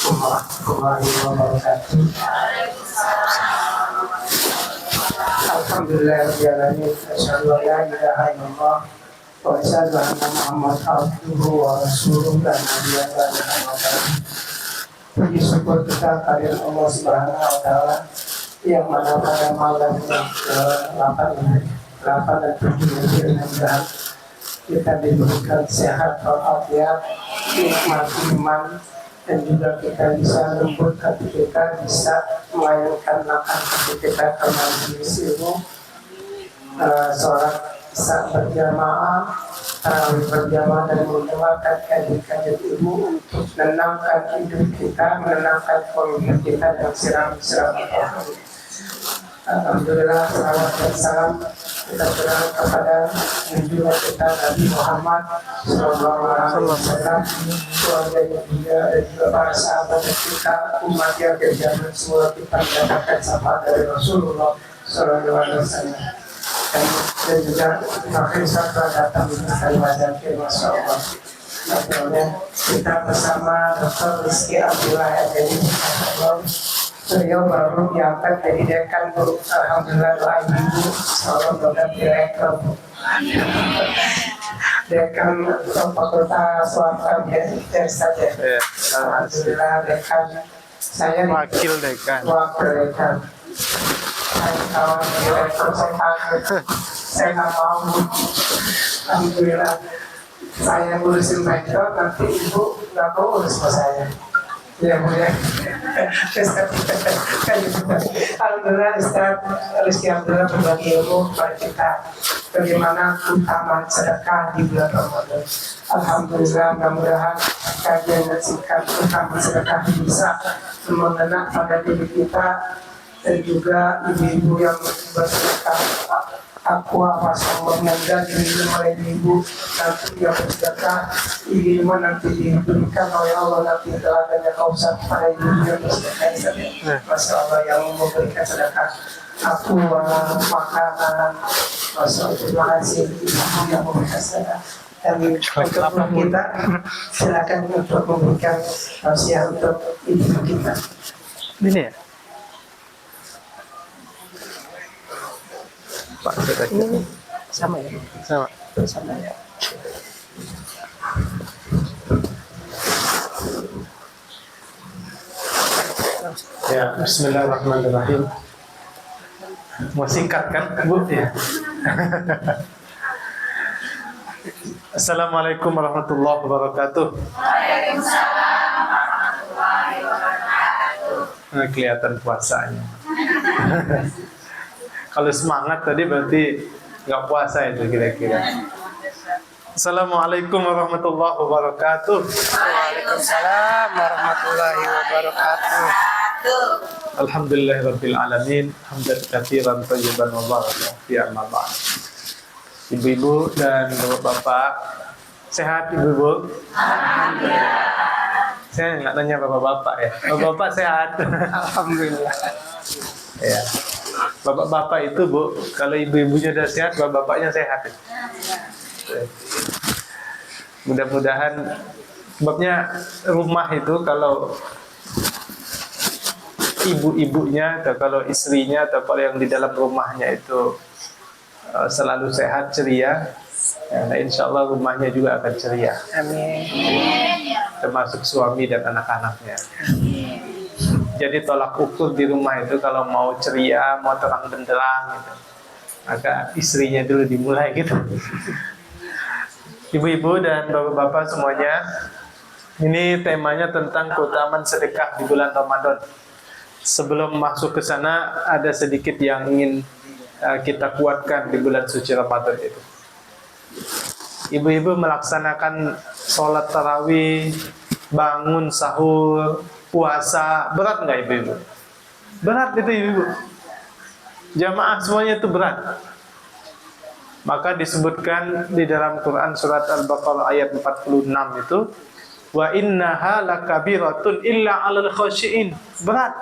Assalamualaikum warahmatullahi wabarakatuh. Alhamdulillahirrahmanirrahim. Asyhadu an la ilaha illallah wa asyhadu anna Muhammadan abduhu wa rasuluh la nabiyya ba'dahu. Puji syukur kita kehadirat Allah Subhanahu wa taala yang mana pada malam yang ke-8 dan 7 mudah-mudahan kita diberikan sehat walafiat, nikmat iman, dan juga kita bisa lembut hati kita, bisa melayangkan langkah hati kita ke majelis ilmu, sholat isya berjamaah, tarawih berjamaah, dan mendengarkan kajian-kajian ilmu untuk menenangkan hidup kita, menenangkan keluarga kita, dan siram-siram Allah. Alhamdulillah, salawat dan salam kita berikan kepada junjungan kita Nabi Muhammad Sallallahu Alaihi Wasallam, keluarganya juga dan juga para sahabat kita, umat yang berjalan semua kita mendapatkan syafaat dari Rasulullah Sallallahu Alaihi Wasallam. Dan juga makin satu datang di kalimat zakir, masya Allah. Akhirnya kita bersama Dr. Rizky Abdullah Jadi beliau baru diangkat jadi dekan, Bu. Alhamdulillah, doain Ibu selalu mendapat direktur, Bu. Dekan Fakultas Swasta Militer saja. Alhamdulillah, dekan. Saya wakil dekan. Wakil dekan. Kalau direktur saya nggak mau. Alhamdulillah, saya ngurusin rektor, nanti Ibu nggak mau urus sama saya. Ya, Bu, ya. Alhamdulillah, Ustaz Rizky Abdullah berbagi ilmu kepada kita bagaimana keutamaan sedekah di bulan Ramadan. Alhamdulillah, mudah-mudahan kajian dan sikap keutamaan sedekah bisa mengena pada diri kita dan juga ibu-ibu yang bersedekah. Aku masalah dan ilmu oleh ibu nanti yang bersedekah, ilmu nanti diberikan oleh Allah, nanti teladannya kausar pada ibu yang bersedekah. Masya Allah, yang memberikan sedekah aku makanan. Masya Allah, terima kasih ibu yang memberikan sedekah. Dan untuk kita silakan untuk memberikan tausiah untuk ibu kita. Ini ya Pak, ini sama ya? sama ya. ya. Bismillahirrahmanirrahim. Mau singkat kan, Bu? Ya. Assalamualaikum warahmatullahi wabarakatuh. Waalaikumsalam warahmatullahi wabarakatuh. Kelihatan puasanya. Kalau semangat tadi berarti nggak puasa itu kira-kira. Assalamualaikum warahmatullahi wabarakatuh. Waalaikumsalam warahmatullahi wabarakatuh. Alhamdulillahirabbil alamin, hamdan katsiran thayyiban mubarakan fi amma ba'd. Ibu-ibu dan bapak-bapak, sehat ibu-ibu? Alhamdulillah. Saya nggak nanya bapak-bapak ya. Bapak-bapak sehat? Alhamdulillah. Ya. Bapak-bapak itu, Bu, kalau ibu-ibunya udah sehat, bapak-bapaknya sehat. Mudah-mudahan, sebabnya rumah itu kalau ibu-ibunya atau kalau istrinya atau kalau yang di dalam rumahnya itu selalu sehat, ceria, ya, insya Allah rumahnya juga akan ceria. Amin. Termasuk suami dan anak-anaknya. Jadi tolak ukur di rumah itu kalau mau ceria, mau terang benderang gitu, maka istrinya dulu dimulai gitu. Ibu-ibu dan bapak-bapak semuanya, ini temanya tentang keutamaan sedekah di bulan Ramadan. Sebelum masuk ke sana, ada sedikit yang ingin kita kuatkan di bulan suci Ramadan itu. Ibu-ibu melaksanakan sholat tarawih, bangun sahur, puasa, berat nggak ibu-ibu? Berat itu ibu-ibu. Jamaah semuanya itu berat. Maka disebutkan di dalam Quran surat Al-Baqarah ayat 46 itu, wa innaha lakabiratun illa 'alal khashiin. Berat.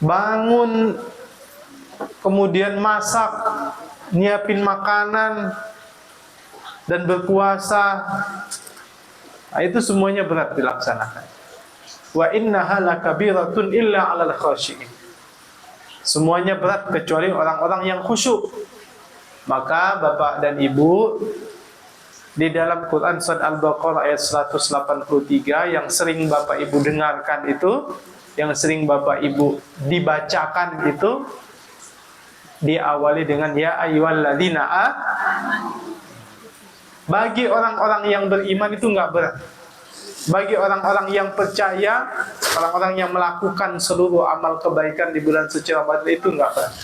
Bangun, kemudian masak, nyiapin makanan, dan berpuasa Nah, itu semuanya berat dilaksanakan. Wa innaha lakabiratun illa 'alal khashi'in. Semuanya berat kecuali orang-orang yang khusyuk. Maka Bapak dan Ibu, di dalam Quran surat Al-Baqarah ayat 183 yang sering Bapak Ibu dengarkan itu, yang sering Bapak Ibu dibacakan itu, diawali dengan ya ayyuhalladzina bagi orang-orang yang beriman itu enggak berat. Bagi orang-orang yang percaya, orang-orang yang melakukan seluruh amal kebaikan di bulan suci Ramadan itu enggak berat.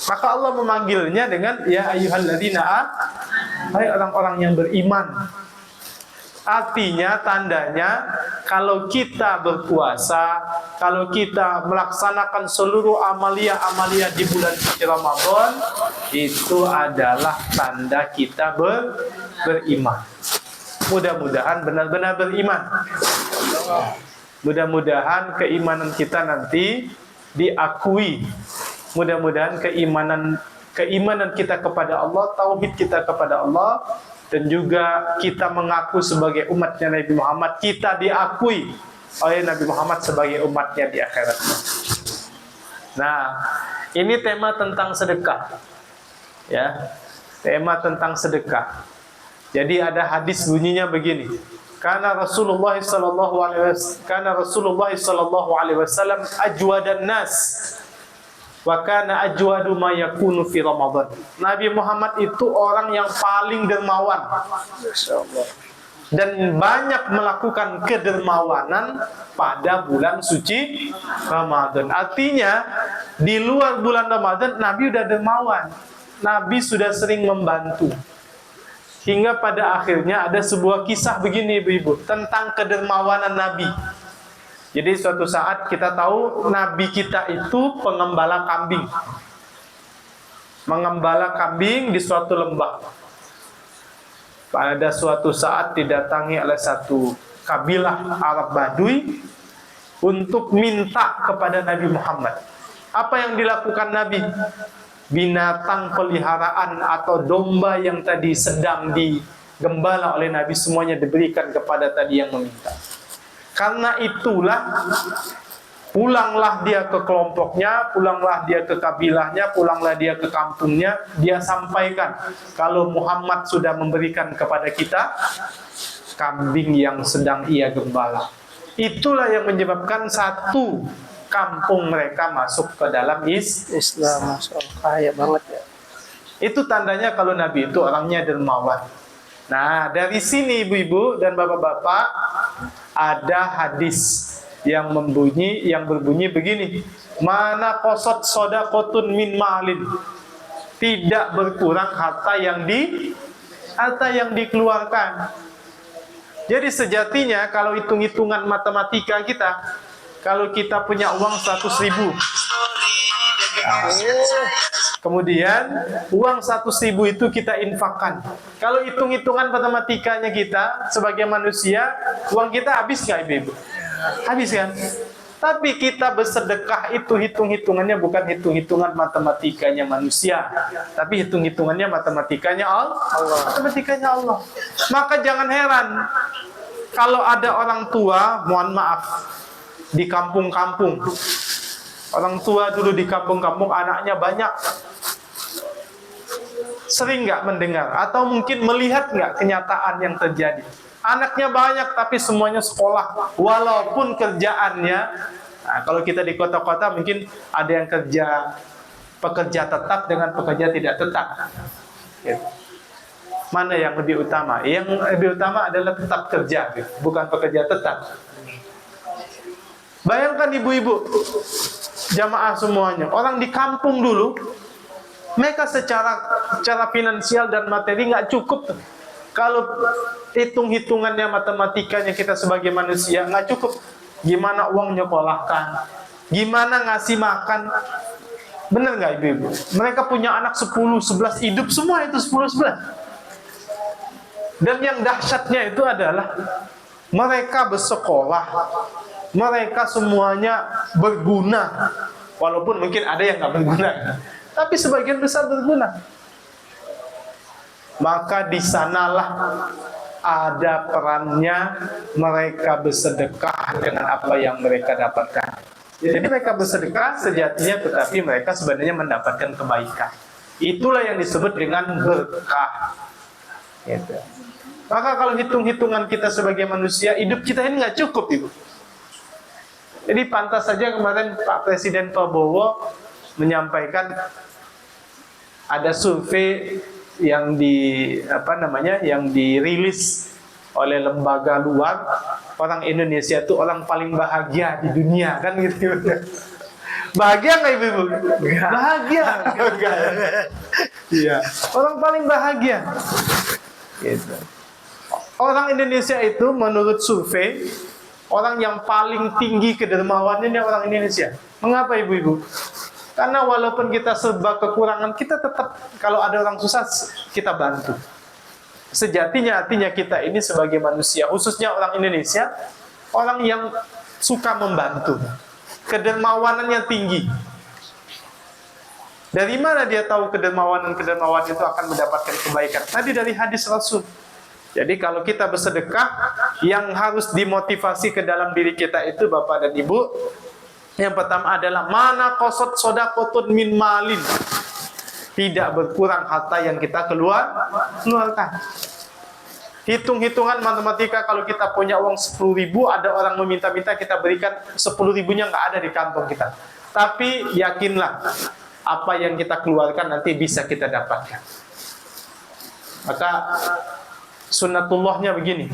Maka Allah memanggilnya dengan ya ayyuhalladzina hai orang-orang yang beriman. Artinya, tandanya, kalau kita berpuasa, kalau kita melaksanakan seluruh amalia-amalia di bulan suci Ramadan, itu adalah tanda kita beriman. Mudah-mudahan benar-benar beriman. Mudah-mudahan keimanan kita nanti diakui. Mudah-mudahan keimanan kita kepada Allah, tauhid kita kepada Allah, dan juga kita mengaku sebagai umatnya Nabi Muhammad, kita diakui oleh Nabi Muhammad sebagai umatnya di akhirat. Nah, ini tema tentang sedekah, ya, tema tentang sedekah. Jadi ada hadis bunyinya begini: Karena Rasulullah sallallahu alaihi wasallam ajwadan nas wa kana ajwadu ma yakunu fi Ramadan. Nabi Muhammad itu orang yang paling dermawan. Masyaallah. Dan banyak melakukan kedermawanan pada bulan suci Ramadan. Artinya di luar bulan Ramadan Nabi sudah dermawan. Nabi sudah sering membantu. Hingga pada akhirnya ada sebuah kisah begini ibu-ibu tentang kedermawanan Nabi. Jadi suatu saat kita tahu Nabi kita itu pengembala kambing. Mengembala kambing di suatu lembah. Pada suatu saat didatangi oleh satu kabilah Arab Baduy untuk minta kepada Nabi Muhammad. Apa yang dilakukan Nabi? Binatang peliharaan atau domba yang tadi sedang digembala oleh Nabi semuanya diberikan kepada tadi yang meminta. Karena itulah pulanglah dia ke kelompoknya, pulanglah dia ke kabilahnya, pulanglah dia ke kampungnya, dia sampaikan kalau Muhammad sudah memberikan kepada kita kambing yang sedang ia gembala. Itulah yang menyebabkan satu kampung mereka masuk ke dalam Islam. Kaya banget ya. Itu tandanya kalau Nabi itu orangnya dermawan. Nah, dari sini ibu-ibu dan bapak-bapak ada hadis yang berbunyi begini: mana qasat shadaqatun min malin, tidak berkurang harta yang dikeluarkan. Jadi sejatinya kalau hitung-hitungan matematika kita, kalau kita punya uang 100.000, kemudian uang 100.000 itu kita infakkan. Kalau hitung-hitungan matematikanya kita sebagai manusia, uang kita habis nggak ibu-ibu? Habis kan? Tapi kita bersedekah itu hitung-hitungannya bukan hitung-hitungan matematikanya manusia, tapi hitung-hitungannya matematikanya Allah. Matematikanya Allah. Maka jangan heran kalau ada orang tua, mohon maaf, di kampung-kampung. Orang tua dulu di kampung-kampung anaknya banyak. Sering nggak mendengar atau mungkin melihat nggak kenyataan yang terjadi? Anaknya banyak tapi semuanya sekolah, walaupun kerjaannya, nah, kalau kita di kota-kota mungkin ada yang pekerja tetap dengan pekerja tidak tetap. Gitu. Mana yang lebih utama? Yang lebih utama adalah tetap kerja, gitu. Bukan pekerja tetap. Bayangkan ibu-ibu, jamaah semuanya, orang di kampung dulu, mereka secara finansial dan materi nggak cukup. Kalau hitung-hitungannya matematikanya kita sebagai manusia nggak cukup. Gimana uang nyekolahkan? Gimana ngasih makan? Bener nggak ibu-ibu? Mereka punya anak 10, 11, hidup semua itu 10, 11. Dan yang dahsyatnya itu adalah mereka bersekolah, mereka semuanya berguna. Walaupun mungkin ada yang nggak berguna, tapi sebagian besar berguna. Maka di sanalah ada perannya mereka bersedekah dengan apa yang mereka dapatkan. Jadi mereka bersedekah sejatinya, tetapi mereka sebenarnya mendapatkan kebaikan. Itulah yang disebut dengan berkah. Gitu. Maka kalau hitung-hitungan kita sebagai manusia, hidup kita ini nggak cukup, Ibu. Jadi pantas saja kemarin Pak Presiden Prabowo menyampaikan ada survei yang yang dirilis oleh lembaga luar, orang Indonesia itu orang paling bahagia di dunia, kan gitu. Bahagia nggak Ibu? Bahagia. Iya. Orang paling bahagia. Gitu. Orang Indonesia itu menurut survei orang yang paling tinggi kedermawanannya orang Indonesia. Mengapa Ibu-ibu? Karena walaupun kita serba kekurangan, kita tetap kalau ada orang susah kita bantu. Sejatinya artinya kita ini sebagai manusia, khususnya orang Indonesia, orang yang suka membantu. Kedermawanannya tinggi. Dari mana dia tahu kedermawanan itu akan mendapatkan kebaikan? Tadi dari hadis Rasul. Jadi kalau kita bersedekah, yang harus dimotivasi ke dalam diri kita itu Bapak dan Ibu, yang pertama adalah mana qasad shadaqatun min malin. Tidak berkurang harta yang kita keluarkan. Hitung-hitungan matematika, kalau kita punya uang 10.000, ada orang meminta-minta, kita berikan 10.000-nya nggak ada di kantong kita. Tapi yakinlah, apa yang kita keluarkan nanti bisa kita dapatkan. Maka sunnatullahnya begini,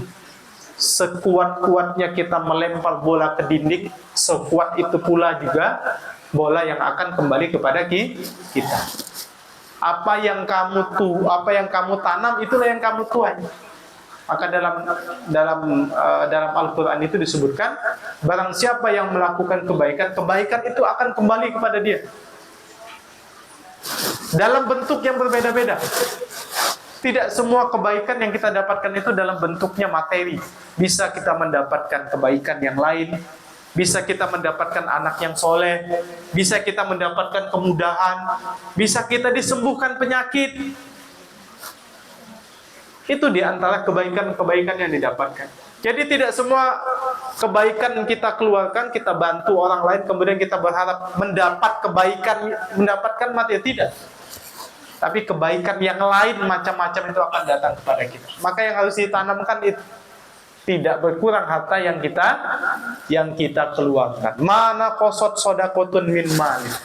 sekuat-kuatnya kita melempar bola ke dinding, sekuat itu pula juga bola yang akan kembali kepada kita. Apa yang kamu tanam, itulah yang kamu tuai. Maka dalam Al-Quran itu disebutkan, barang siapa yang melakukan kebaikan, kebaikan itu akan kembali kepada dia dalam bentuk yang berbeda-beda. Tidak semua kebaikan yang kita dapatkan itu dalam bentuknya materi. Bisa kita mendapatkan kebaikan yang lain, bisa kita mendapatkan anak yang soleh, bisa kita mendapatkan kemudahan, bisa kita disembuhkan penyakit. Itu diantara kebaikan-kebaikan yang didapatkan. Jadi tidak semua kebaikan yang kita keluarkan, kita bantu orang lain, kemudian kita berharap mendapat kebaikan, mendapatkan materi, tidak. Tapi kebaikan yang lain macam-macam itu akan datang kepada kita. Maka yang harus ditanamkan itu tidak berkurang harta yang kita keluarkan. Mana qasad shadaqatun min malin.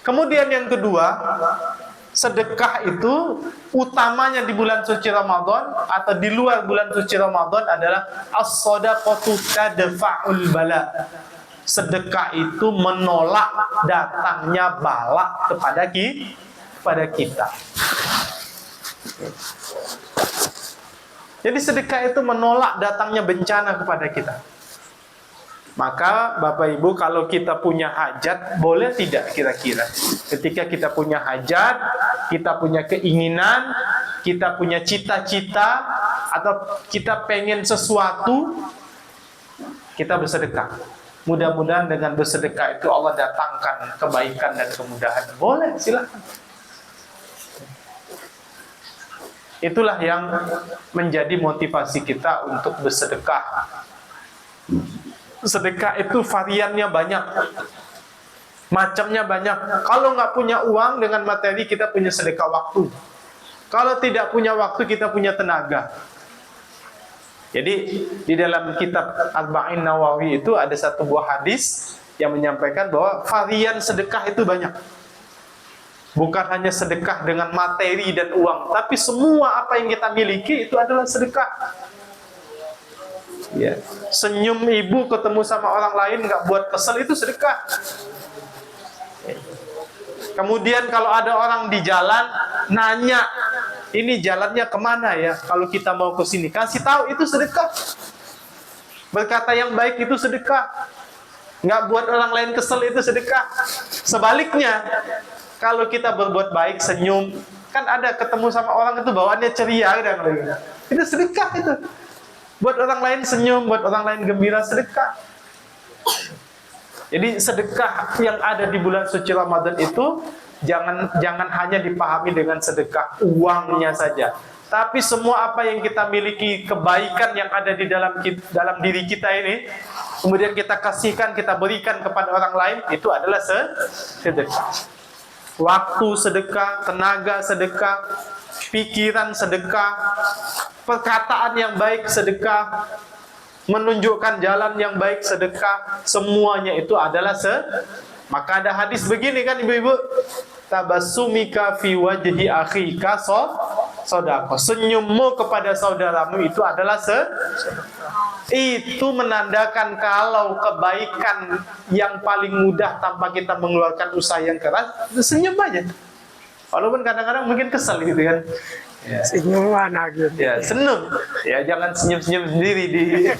Kemudian yang kedua, sedekah itu utamanya di bulan suci Ramadan atau di luar bulan suci Ramadan adalah as-shadaqatu tadfa'ul bala. Sedekah itu menolak datangnya bala kepada kita. Jadi sedekah itu menolak datangnya bencana kepada kita. Maka Bapak Ibu, kalau kita punya hajat, boleh tidak kira-kira ketika kita punya hajat, kita punya keinginan, kita punya cita-cita, atau kita pengen sesuatu, kita bersedekah. Mudah-mudahan dengan bersedekah itu Allah datangkan kebaikan dan kemudahan. Boleh, silakan. Itulah yang menjadi motivasi kita untuk bersedekah. Sedekah itu variannya banyak, macamnya banyak. Kalau nggak punya uang dengan materi, kita punya sedekah waktu. Kalau tidak punya waktu, kita punya tenaga. Jadi di dalam kitab Arba'in Nawawi itu ada satu buah hadis yang menyampaikan bahwa varian sedekah itu banyak. Bukan hanya sedekah dengan materi dan uang, tapi semua apa yang kita miliki itu adalah sedekah. Ya. Senyum ibu ketemu sama orang lain nggak buat kesel, itu sedekah. Kemudian kalau ada orang di jalan nanya, ini jalannya kemana ya? Kalau kita mau ke sini, kasih tahu, itu sedekah. Berkata yang baik itu sedekah. Nggak buat orang lain kesel, itu sedekah. Sebaliknya, kalau kita berbuat baik, senyum, kan ada ketemu sama orang itu bawaannya ceria, dan itu sedekah itu. Buat orang lain senyum, buat orang lain gembira, sedekah. Jadi sedekah yang ada di bulan suci Ramadan itu jangan hanya dipahami dengan sedekah uangnya saja. Tapi semua apa yang kita miliki, kebaikan yang ada di dalam diri kita ini, kemudian kita kasihkan, kita berikan kepada orang lain, itu adalah sedekah. Waktu sedekah, tenaga sedekah, pikiran sedekah, perkataan yang baik sedekah, menunjukkan jalan yang baik sedekah, semuanya itu adalah Maka ada hadis begini kan ibu-ibu, tabassumika fi wajhi akhika sedekah. Senyummu kepada saudaramu itu adalah itu menandakan kalau kebaikan yang paling mudah tanpa kita mengeluarkan usaha yang keras, senyum aja. Walaupun kadang-kadang mungkin kesel gitu kan. Ya. Senyum mana gitu. Ya, seneng. Ya, jangan senyum-senyum sendiri di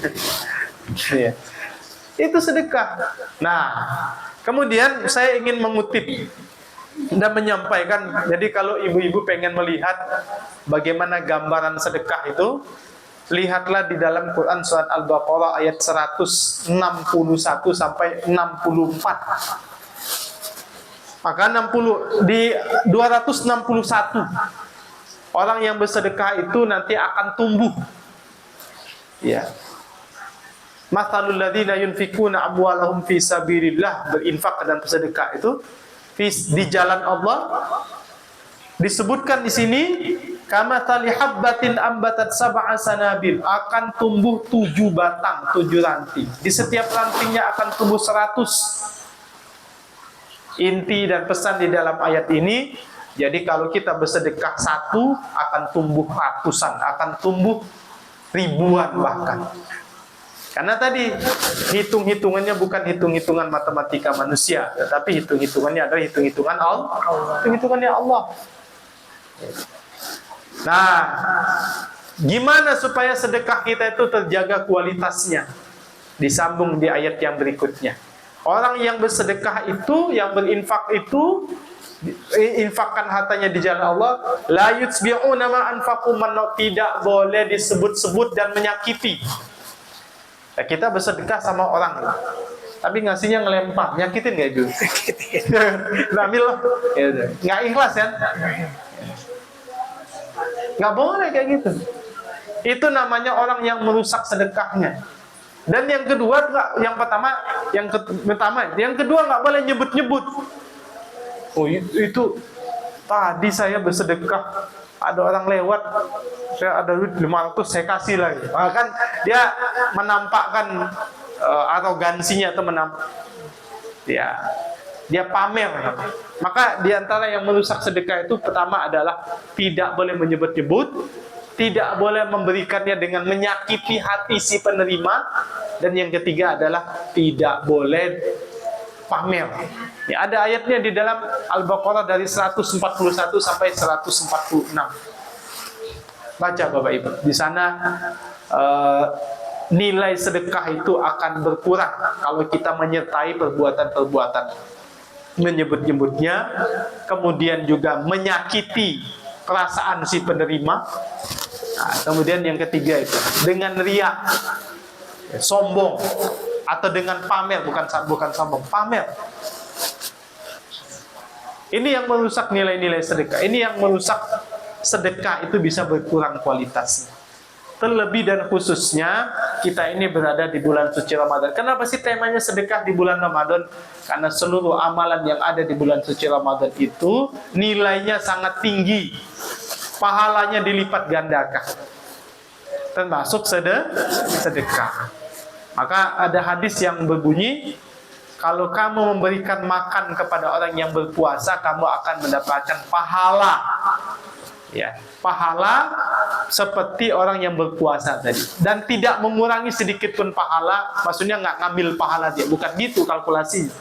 ya. Itu sedekah. Nah, kemudian saya ingin mengutip dan menyampaikan, jadi kalau ibu-ibu pengen melihat bagaimana gambaran sedekah itu, lihatlah di dalam Quran surat Al-Baqarah ayat 161 sampai 64. Maka 261 orang yang bersedekah itu nanti akan tumbuh. Ya. Mathalul ladzina yunfikuna amwalahum fi sabilillah, berinfak dan bersedekah itu di jalan Allah, disebutkan di sini kamathali habbatin ambatat sab'a sanabil, akan tumbuh 7 batang, 7 ranting. Di setiap rantingnya akan tumbuh 100. Inti dan pesan di dalam ayat ini, jadi kalau kita bersedekah 1 akan tumbuh ratusan, akan tumbuh ribuan bahkan. Karena tadi hitung-hitungannya bukan hitung-hitungan matematika manusia, tetapi hitung-hitungannya adalah hitung-hitungan Allah. Hitung-hitungannya Allah. Nah, gimana supaya sedekah kita itu terjaga kualitasnya? Disambung di ayat yang berikutnya. Orang yang bersedekah itu, yang berinfak itu, infakkan hartanya di jalan Allah, la yutsbi'una ma anfaqu, tidak boleh disebut-sebut dan menyakiti. Nah, kita bersedekah sama orang, tapi ngasihnya ngelempar, nyakitin nggak itu? Ambil loh, nggak ikhlas kan? Nggak boleh kayak gitu. Itu namanya orang yang merusak sedekahnya. Dan yang kedua, yang kedua nggak boleh nyebut-nyebut. Oh itu tadi saya bersedekah, ada orang lewat, saya ada duit 500, saya kasih lagi. Bahkan dia menampakkan arogansinya atau dia pamer. Maka diantara yang merusak sedekah itu pertama adalah tidak boleh menyebut-nyebut, tidak boleh memberikannya dengan menyakiti hati si penerima, dan yang ketiga adalah tidak boleh pamer. Ya, ada ayatnya di dalam Al-Baqarah dari 141 sampai 146. Baca Bapak Ibu. Di sana nilai sedekah itu akan berkurang kalau kita menyertai perbuatan-perbuatan menyebut-nyebutnya, kemudian juga menyakiti perasaan si penerima. Nah, kemudian yang ketiga itu dengan riya, sombong, atau dengan pamer, bukan sombong, pamer. Ini yang merusak nilai-nilai sedekah. Ini yang merusak sedekah itu bisa berkurang kualitasnya. Terlebih dan khususnya kita ini berada di bulan suci Ramadan. Kenapa sih temanya sedekah di bulan Ramadan? Karena seluruh amalan yang ada di bulan suci Ramadan itu nilainya sangat tinggi, pahalanya dilipat gandakan, termasuk sedekah. Maka ada hadis yang berbunyi, kalau kamu memberikan makan kepada orang yang berpuasa, kamu akan mendapatkan pahala. Ya, pahala seperti orang yang berpuasa tadi, dan tidak mengurangi sedikit pun pahala. Maksudnya nggak ngambil pahala dia, bukan gitu kalkulasinya.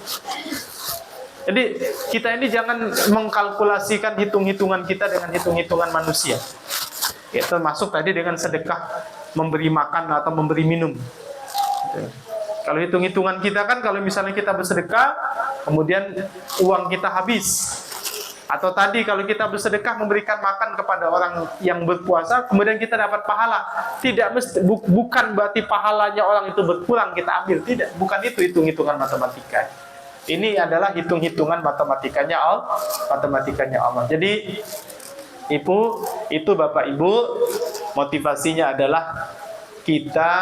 Jadi kita ini jangan mengkalkulasikan hitung-hitungan kita dengan hitung-hitungan manusia. Ya, termasuk tadi dengan sedekah, memberi makan atau memberi minum. Kalau hitung-hitungan kita kan, kalau misalnya kita bersedekah, kemudian uang kita habis. Atau tadi kalau kita bersedekah memberikan makan kepada orang yang berpuasa, kemudian kita dapat pahala. Bukan berarti pahalanya orang itu berkurang kita ambil, tidak. Bukan itu hitung-hitungan matematika. Ini adalah hitung-hitungan matematikanya Allah. Jadi Itu Bapak Ibu, motivasinya adalah kita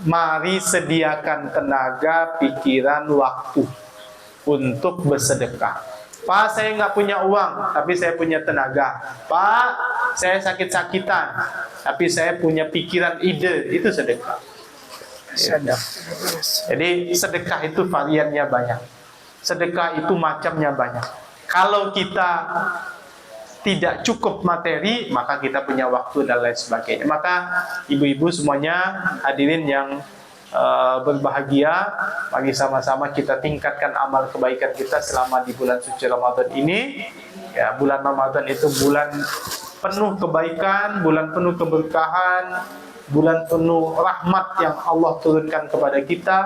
mari sediakan tenaga, pikiran, waktu untuk bersedekah. Pak, saya nggak punya uang, tapi saya punya tenaga. Pak, saya sakit-sakitan, tapi saya punya pikiran, ide, itu sedekah. Jadi sedekah itu variannya banyak. Sedekah itu macamnya banyak. Kalau kita tidak cukup materi, maka kita punya waktu dan lain sebagainya. Maka ibu-ibu semuanya, hadirin yang berbahagia, mari sama-sama kita tingkatkan amal kebaikan kita selama di bulan suci Ramadan ini. Ya, bulan Ramadan itu bulan penuh kebaikan, bulan penuh keberkahan, bulan penuh rahmat yang Allah turunkan kepada kita,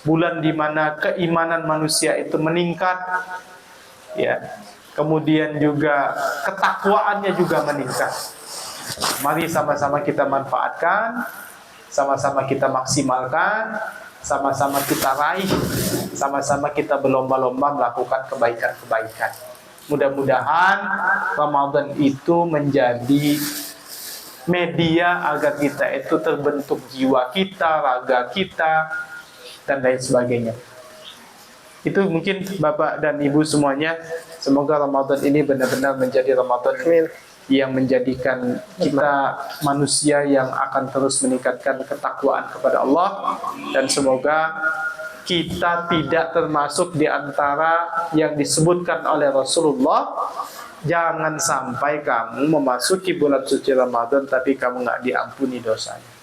bulan di mana keimanan manusia itu meningkat, ya. Kemudian juga ketakwaannya juga meningkat. Mari sama-sama kita manfaatkan, sama-sama kita maksimalkan, sama-sama kita raih, sama-sama kita berlomba-lomba melakukan kebaikan-kebaikan. Mudah-mudahan Ramadan itu menjadi media agar kita itu terbentuk jiwa kita, raga kita, dan lain sebagainya. Itu mungkin Bapak dan Ibu semuanya, semoga Ramadan ini benar-benar menjadi Ramadan yang menjadikan kita manusia yang akan terus meningkatkan ketakwaan kepada Allah, dan semoga kita tidak termasuk di antara yang disebutkan oleh Rasulullah, jangan sampai kamu memasuki bulan suci Ramadan tapi kamu nggak diampuni dosanya.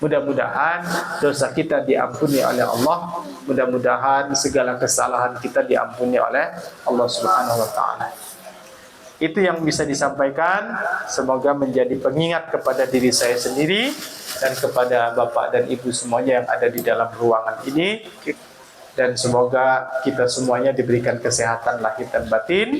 Mudah-mudahan dosa kita diampuni oleh Allah. Mudah-mudahan segala kesalahan kita diampuni oleh Allah Subhanahu wa Ta'ala. Itu yang bisa disampaikan. Semoga menjadi pengingat kepada diri saya sendiri dan kepada Bapak dan Ibu semuanya yang ada di dalam ruangan ini. Dan semoga kita semuanya diberikan kesehatan lahir dan batin,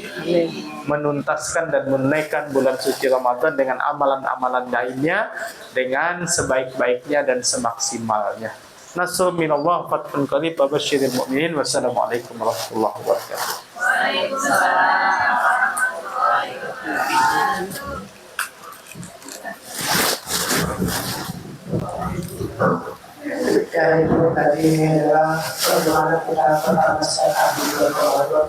menuntaskan dan menunaikan bulan suci Ramadan dengan amalan-amalan lainnya dengan sebaik-baiknya dan semaksimalnya. Nasrul minallah, fathun qarib, wa basyiril mu'minin. Wassalamualaikum warahmatullahi wabarakatuh. Waalaikumsalam warahmatullahi wabarakatuh. Ya, itu tadi adalah bagaimana kita bersama di bulan Ramadan,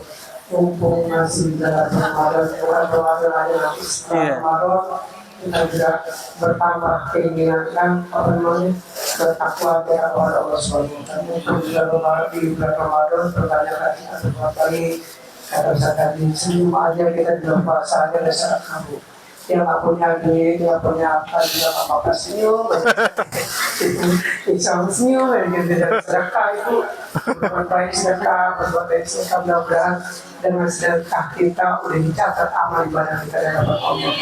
mumpung masih dalam Ramadan, bulan Ramadan adalah setelah Ramadan, kita juga bertambah keinginan dan bertakwa kepada Allah SWT. Mumpung juga di bulan Ramadan, pertanyakan kita beberapa kali, kata tadi senyum aja kita di puasa aja dasar kamu. Yang nggak punya duit, yang punya apa juga nggak apa-apa senyum, bisa senyum, yang tidak sedekah itu berbuat baik sedekah, mudah-mudahan dengan sedekah kita udah dicatat amal ibadah kita dan dapat Allah.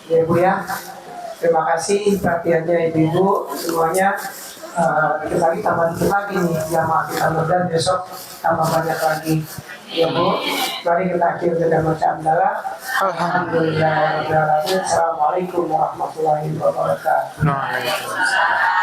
Ya Bu ya, terima kasih perhatiannya Ibu semuanya. Kita lagi tambah lagi nih jamaah kita, mudah besok tambah banyak lagi. Ya Bu, mari kita akhiri dengan bacaan dalam Alhamdulillah. Assalamualaikum warahmatullahi wabarakatuh. Waalaikumsalam.